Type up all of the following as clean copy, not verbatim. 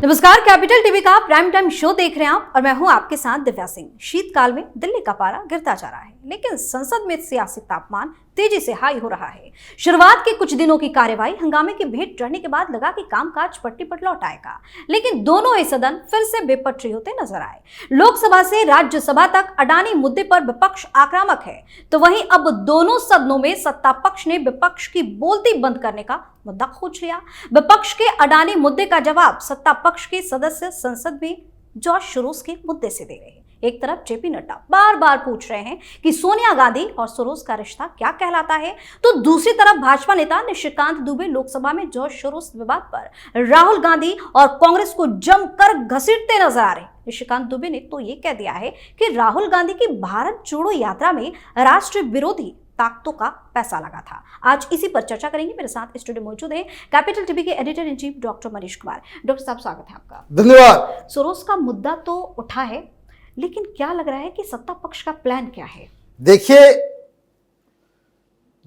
नमस्कार, capital TV का prime time show देख रहे हैं आप और मैं हूं आपके साथ दिव्या सिंह। शीतकाल में दिल्ली का पारा गिरता जा रहा है, लेकिन संसद में सियासी तापमान तेजी से हाई हो रहा है। शुरुआत के कुछ दिनों की कार्यवाही हंगामे के भेंट चढ़ने के बाद लगा कि कामकाज पट्टी पर लौट आएगा, लेकिन दोनों ही सदन फिर से बेपटरी होते नजर आए। लोकसभा से राज्यसभा तक अडानी मुद्दे पर विपक्ष आक्रामक है, तो वहीं अब दोनों सदनों में सत्ता पक्ष ने विपक्ष की बोलती बंद करने का मुद्दा खोज लिया। विपक्ष के अडानी मुद्दे का जवाब सत्ता पक्ष के सदस्य संसद में जॉर्ज सोरोस के मुद्दे से दे रहे हैं। एक तरफ जेपी नड्डा बार बार पूछ रहे हैं कि सोनिया गांधी और सोरोस का रिश्ता क्या कहलाता है, तो दूसरी तरफ भाजपा नेता निशिकांत दुबे लोकसभा में जॉर्ज सोरोस विवाद पर राहुल गांधी और कांग्रेस को जमकर घसीटते नजर आ रहे हैं। निशिकांत दुबे ने तो ये कह दिया है कि राहुल गांधी की भारत जोड़ो यात्रा में राष्ट्र विरोधी ताकतों का पैसा लगा था। आज इसी पर चर्चा करेंगे। मेरे साथ स्टूडियो मौजूद है कैपिटल टीवी के editor in chief doctor Manish Kumar. Doctor साहब, स्वागत है आपका। धन्यवाद। सोरोस का मुद्दा तो उठा है, लेकिन क्या लग रहा है कि सत्ता पक्ष का प्लान क्या है? देखिए,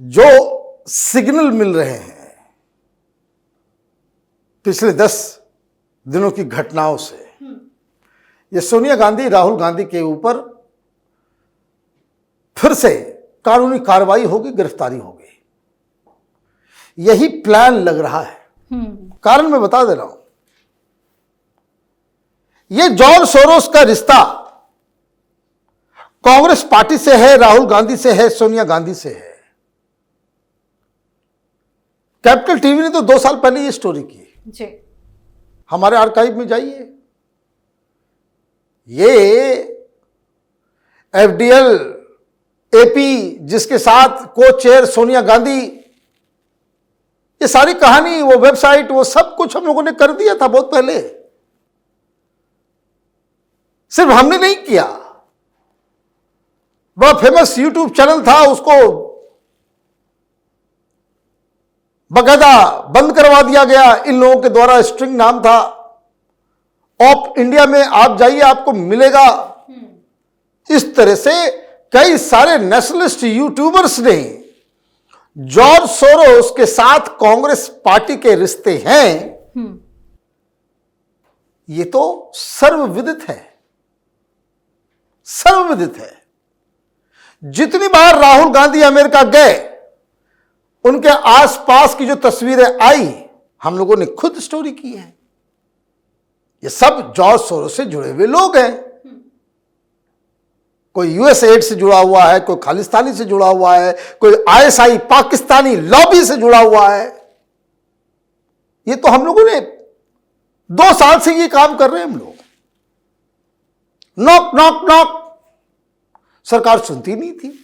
जो सिग्नल मिल रहे हैं पिछले 10 दिनों की घटनाओं से, ये सोनिया गांधी राहुल गांधी के ऊपर फिर से कानूनी कार्रवाई होगी, गिरफ्तारी होगी, यही प्लान लग रहा है। कारण मैं बता दे रहा हूं। ये जॉर्ज सोरोस का रिश्ता कांग्रेस पार्टी से है, राहुल गांधी से है, सोनिया गांधी से है। कैपिटल टीवी ने तो 2 साल पहले ये स्टोरी की जी। हमारे आर्काइव में जाइए। ये एफडीएल एपी जिसके साथ को चेयर सोनिया गांधी, ये सारी कहानी, वो वेबसाइट, वो सब कुछ हम लोगों ने कर दिया था बहुत पहले। सिर्फ हमने नहीं किया, बड़ा फेमस यूट्यूब चैनल था, उसको बकायदा बंद करवा दिया गया इन लोगों के द्वारा। स्ट्रिंग नाम था, ऑप इंडिया में आप जाइए आपको मिलेगा। इस तरह से कई सारे नेशनलिस्ट यूट्यूबर्स ने जॉर्ज सोरोस के साथ कांग्रेस पार्टी के रिश्ते हैं, ये तो सर्वविदित है, सर्वविदित है। जितनी बार राहुल गांधी अमेरिका गए, उनके आसपास की जो तस्वीरें आई, हम लोगों ने खुद स्टोरी की है। ये सब जॉर्ज सोरोस से जुड़े हुए लोग हैं। कोई यूएसएड से जुड़ा हुआ है, कोई खालिस्तानी से जुड़ा हुआ है, कोई आईएसआई पाकिस्तानी लॉबी से जुड़ा हुआ है। ये तो हम लोगों ने 2 साल से ये काम कर रहे हैं हम लोग। नॉक नॉक नॉक, सरकार सुनती नहीं थी।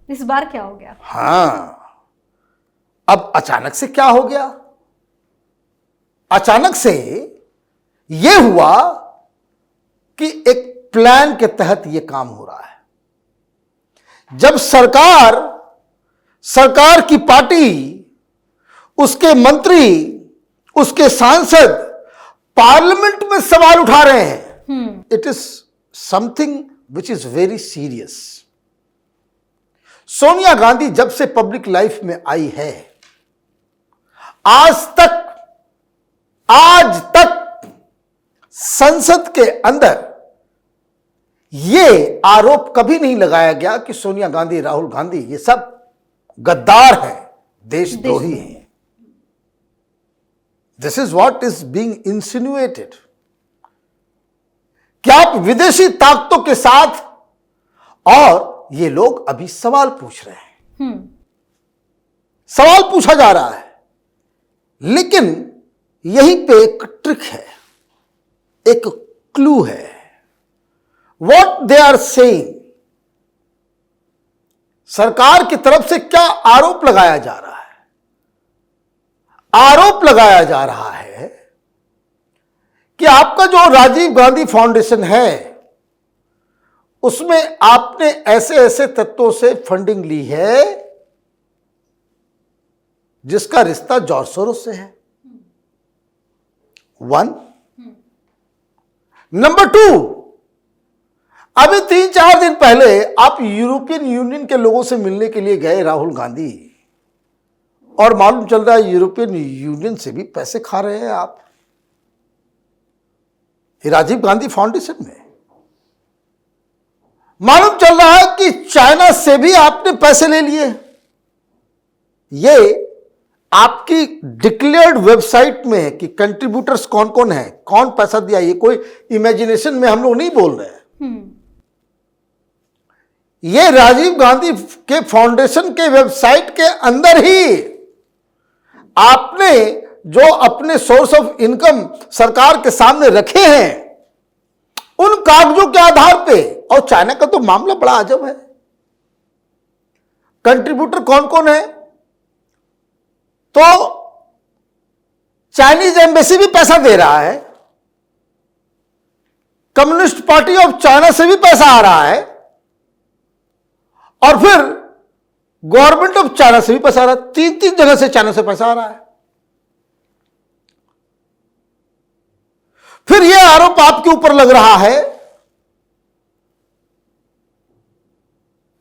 इस बार क्या हो गया? हां, अब अचानक से क्या हो गया? अचानक से यह हुआ कि एक प्लान के तहत यह काम हो रहा है। जब सरकार की पार्टी, उसके मंत्री, उसके सांसद पार्लियामेंट में सवाल उठा रहे हैं, it is something which is very serious. Sonia Gandhi जब से पब्लिक लाइफ में आई है, आज तक संसद के अंदर यह आरोप कभी नहीं लगाया गया कि सोनिया गांधी, राहुल गांधी ये सब गद्दार हैं, देशद्रोही हैं। This is what is being insinuated. क्या आप विदेशी ताकतों के साथ, और ये लोग अभी सवाल पूछ रहे हैं, सवाल पूछा जा रहा है। लेकिन यहीं पे एक ट्रिक है, एक क्लू है। व्हाट दे आर सेइंग, सरकार की तरफ से क्या आरोप लगाया जा रहा है? आरोप लगाया जा रहा है कि आपका जो राजीव गांधी फाउंडेशन है, उसमें आपने ऐसे ऐसे तत्वों से फंडिंग ली है जिसका रिश्ता जॉर्ज सोरोस से है। 1 नंबर 2, अभी 3-4 दिन पहले आप यूरोपियन यूनियन के लोगों से मिलने के लिए गए राहुल गांधी, और मालूम चल रहा है यूरोपियन यूनियन से भी पैसे खा रहे हैं आप। ये राजीव गांधी फाउंडेशन में मालूम चल रहा है कि चाइना से भी आपने पैसे ले लिए। ये आपकी डिक्लेयर्ड वेबसाइट में है कि कंट्रीब्यूटर्स कौन कौन है, कौन पैसा दिया। ये कोई इमेजिनेशन में हम लोग नहीं बोल रहे हैं। ये राजीव गांधी के फाउंडेशन के वेबसाइट के अंदर ही आपने जो अपने सोर्स ऑफ इनकम सरकार के सामने रखे हैं उन कागजों के आधार पे। और चाइना का तो मामला बड़ा अजब है। कंट्रीब्यूटर कौन कौन है, तो चाइनीज एम्बेसी भी पैसा दे रहा है, कम्युनिस्ट पार्टी ऑफ चाइना से भी पैसा आ रहा है, और फिर गवर्नमेंट ऑफ चाइना से भी पैसा आ रहा है। तीन तीन जगह से चाइना से पैसा आ रहा है। फिर यह आरोप आपके ऊपर लग रहा है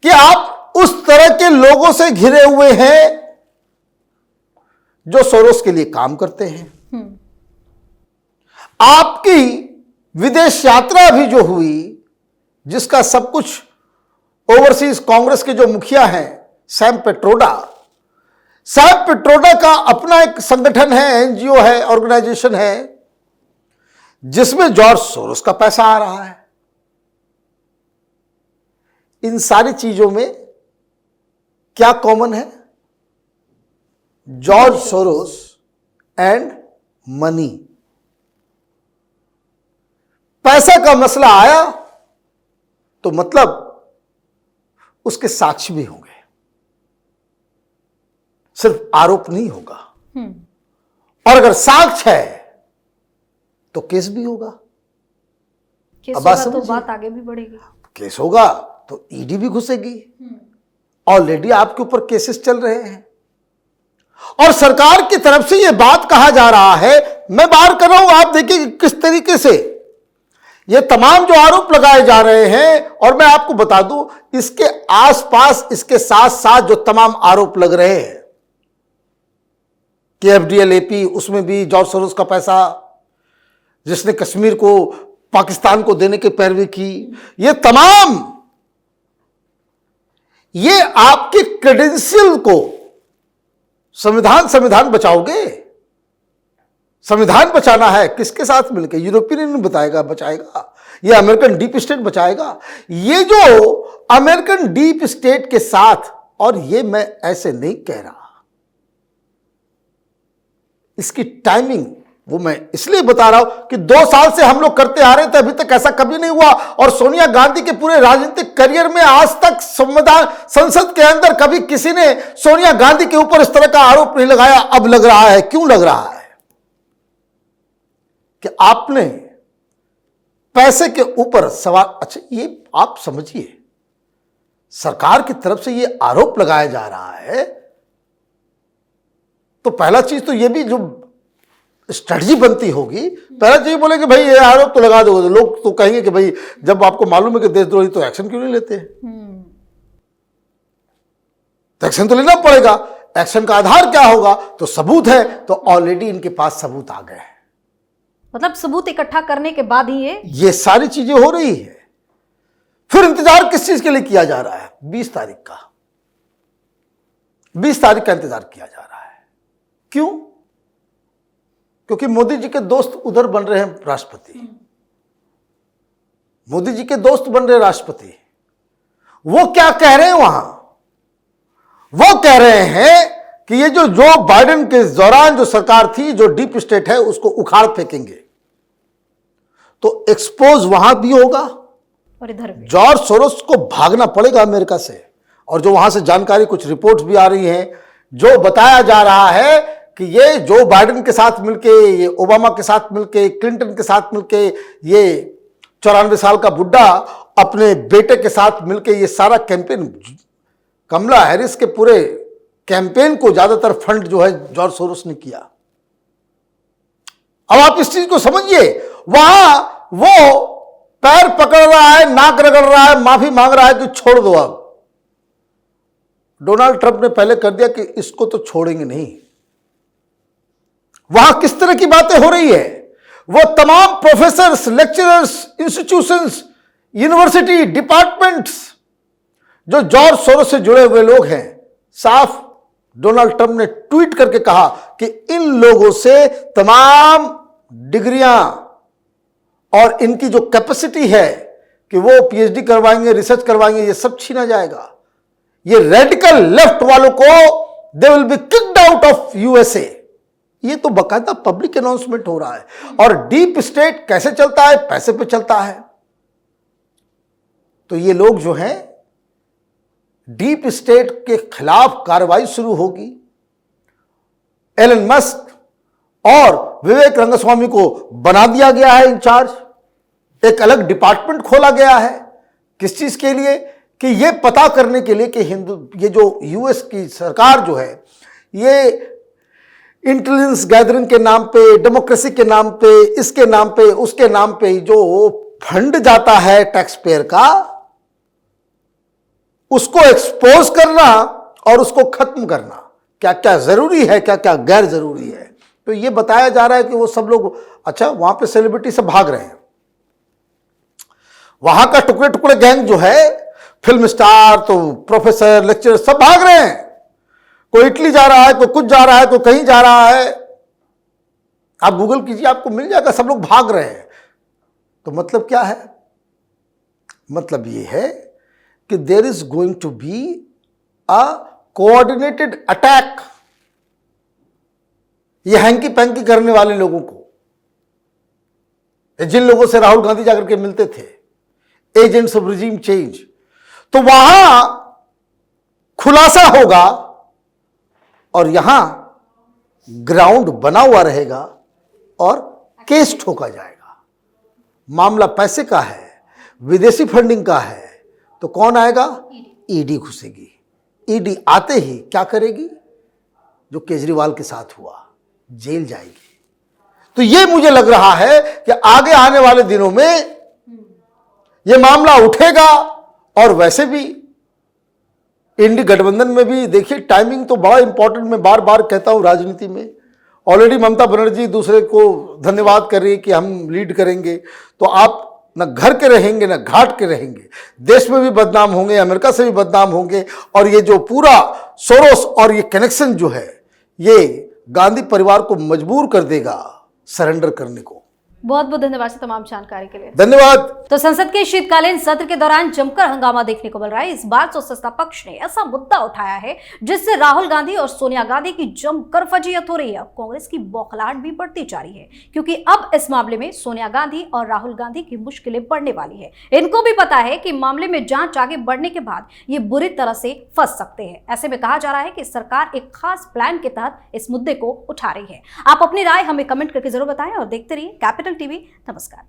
कि आप उस तरह के लोगों से घिरे हुए हैं जो सोरोस के लिए काम करते हैं। आपकी विदेश यात्रा भी जो हुई, जिसका सब कुछ ओवरसीज कांग्रेस के जो मुखिया हैं सैम पेट्रोडा का अपना एक संगठन है, एनजीओ है, ऑर्गेनाइजेशन है, जिसमें जॉर्ज सोरोस का पैसा आ रहा है। इन सारी चीजों में क्या कॉमन है? George Soros and money. पैसा का मसला आया तो मतलब उसके साक्ष्य भी होंगे, सिर्फ आरोप नहीं होगा। और अगर साक्ष्य है तो केस भी होगा। केस होगा तो बात आगे भी बढ़ेगी। केस होगा तो ईडी भी घुसेगी। ऑलरेडी आपके ऊपर केसेस चल रहे हैं और सरकार की तरफ से यह बात कहा जा रहा है, मैं बार कर रहा हूं, आप देखिए किस तरीके से ये तमाम जो आरोप लगाए जा रहे हैं। और मैं आपको बता दूं, इसके आसपास, इसके साथ साथ जो तमाम आरोप लग रहे हैं कि एफडीएल-एपी, उसमें भी जॉर्ज सोरोस का पैसा, जिसने कश्मीर को पाकिस्तान को देने की पैरवी की, ये तमाम, ये आपके क्रेडेंशियल को संविधान बचाओगे। संविधान बचाना है किसके साथ मिलकर? यूरोपियन यूनियन बचाएगा, ये अमेरिकन डीप स्टेट बचाएगा। ये जो अमेरिकन डीप स्टेट के साथ, और ये मैं ऐसे नहीं कह रहा, इसकी टाइमिंग वो मैं इसलिए बता रहा हूं कि 2 साल से हम लोग करते आ रहे थे, अभी तक ऐसा कभी नहीं हुआ। और सोनिया गांधी के पूरे राजनीतिक करियर में आज तक संसद के अंदर कभी किसी ने सोनिया गांधी के ऊपर इस तरह का आरोप नहीं लगाया। अब लग रहा है। क्यों लग रहा है? कि आपने पैसे के ऊपर सवाल। अच्छा, ये आप समझिए, सरकार की तरफ से ये आरोप लगाया जा रहा है, तो पहला चीज तो ये भी जो स्ट्रेटजी बनती होगी, पहला चीज बोले कि भाई ये आरोप तो लगा दोगे, तो लोग तो कहेंगे कि भाई जब आपको मालूम है कि देशद्रोही, तो एक्शन क्यों नहीं लेते? तो एक्शन तो लेना पड़ेगा। एक्शन का आधार क्या होगा? तो सबूत है। तो ऑलरेडी इनके पास सबूत आ गए हैं। मतलब सबूत इकट्ठा करने के बाद ही ये सारी चीजें हो रही है। फिर इंतजार किस चीज के लिए किया जा रहा है? 20 तारीख का 20 तारीख का इंतजार किया जा रहा है। क्यों? क्योंकि मोदी जी के दोस्त उधर बन रहे हैं राष्ट्रपति। मोदी जी के दोस्त बन रहे राष्ट्रपति। वो क्या कह रहे हैं वहां? वो कह रहे हैं कि ये जो बाइडेन के दौरान जो सरकार थी, जो डीप स्टेट है, उसको उखाड़ फेंकेंगे। तो एक्सपोज वहां भी होगा और इधर भी। जॉर्ज सोरोस को भागना पड़ेगा अमेरिका से। और जो वहां से जानकारी, कुछ रिपोर्ट्स भी आ रही हैं, जो बताया जा रहा है कि ये जो बाइडेन के साथ मिलके, ये ओबामा के साथ मिलके, क्लिंटन के साथ मिलके, ये 94 साल का बुड्ढा अपने बेटे के साथ मिलके ये सारा कैंपेन, कमला हैरिस के पूरे कैंपेन को ज्यादातर फंड जो है जॉर्ज सोरोस ने किया। अब आप इस चीज को समझिए। वहां वो पैर पकड़ रहा है, नाक रगड़ रहा है, माफी मांग रहा है कि छोड़ दो। अब डोनाल्ड ट्रंप ने पहले कर दिया कि इसको तो छोड़ेंगे नहीं। वहां किस तरह की बातें हो रही है? वो तमाम professors, lecturers, institutions, university, departments जो जॉर्ज सोरोस से जुड़े हुए लोग हैं, साफ डोनाल्ड ट्रंप ने ट्वीट करके कहा कि इन लोगों से तमाम डिग्रियां और इनकी जो कैपेसिटी है कि वो पीएचडी करवाएंगे, रिसर्च करवाएंगे, ये सब छीना जाएगा। ये रेडिकल लेफ्ट वालों को they will be kicked out of USA. ये तो बकायदा पब्लिक अनाउंसमेंट हो रहा है। और डीप स्टेट कैसे चलता है? पैसे पे चलता है। तो ये लोग जो हैं, डीप स्टेट के खिलाफ कार्रवाई शुरू होगी। एलन मस्क और विवेक रंगस्वामी को बना दिया गया है इंचार्ज। एक अलग डिपार्टमेंट खोला गया है। किस चीज के लिए? कि ये पता करने के लिए कि ये जो यूएस की सरकार जो है, ये इंटेलिजेंस गैदरिंग के नाम पे, डेमोक्रेसी के नाम पे, इसके नाम पे, उसके नाम पे जो फंड जाता है टैक्स पेयर का, उसको एक्सपोज करना और उसको खत्म करना, क्या क्या जरूरी है, क्या क्या गैर जरूरी है। तो ये बताया जा रहा है कि वो सब लोग, अच्छा वहां पे सेलिब्रिटी सब भाग रहे हैं। वहां का टुकड़े टुकड़े गैंग जो है, फिल्म स्टार तो प्रोफेसर, लेक्चरर सब भाग रहे हैं। कोई इटली जा रहा है, कोई कुछ जा रहा है, कोई कहीं जा रहा है। आप गूगल कीजिए, आपको मिल जाएगा, सब लोग भाग रहे हैं। तो मतलब क्या है? मतलब ये है कि there is going to be a coordinated attack. ये हैंकी पैंकी करने वाले लोगों को, जिन लोगों से राहुल गांधी जाकर के मिलते थे, एजेंट्स ऑफ रिजीम चेंज, तो वहां खुलासा होगा और यहां ग्राउंड बना हुआ रहेगा और केस ठोका जाएगा। मामला पैसे का है, विदेशी फंडिंग का है, तो कौन आएगा? ईडी घुसेगी। ईडी आते ही क्या करेगी? जो केजरीवाल के साथ हुआ, जेल जाएगी। तो ये मुझे लग रहा है कि आगे आने वाले दिनों में यह मामला उठेगा। और वैसे भी इंडी गठबंधन में भी देखिए, टाइमिंग तो बड़ा इंपॉर्टेंट, मैं बार बार कहता हूं राजनीति में। ऑलरेडी ममता बनर्जी दूसरे को धन्यवाद कर रही है कि हम लीड करेंगे, तो आप न घर के रहेंगे न घाट के रहेंगे, देश में भी बदनाम होंगे, अमेरिका से भी बदनाम होंगे। और ये जो पूरा सोरोस और ये कनेक्शन जो है, ये गांधी परिवार को मजबूर कर देगा सरेंडर करने को। बहुत बहुत धन्यवाद सर तमाम जानकारी के लिए। धन्यवाद। तो संसद के शीतकालीन सत्र के दौरान जमकर हंगामा देखने को मिल रहा है। इस बार तो सत्ता पक्ष ने ऐसा मुद्दा उठाया है जिससे राहुल गांधी और सोनिया गांधी की जमकर फजीयत हो रही है। कांग्रेस की बौखलाहट भी बढ़ती जा रही है, क्योंकि अब इस मामले में सोनिया गांधी और राहुल गांधी की मुश्किलें बढ़ने वाली है। इनको भी पता है कि मामले में जांच आगे बढ़ने के बाद ये बुरी तरह से फंस सकते हैं। ऐसे में कहा जा रहा है कि सरकार एक खास प्लान के तहत इस मुद्दे को उठा रही है। आप अपनी राय हमें कमेंट करके जरूर बताएं और देखते रहिए कैपिटल टीवी। नमस्कार।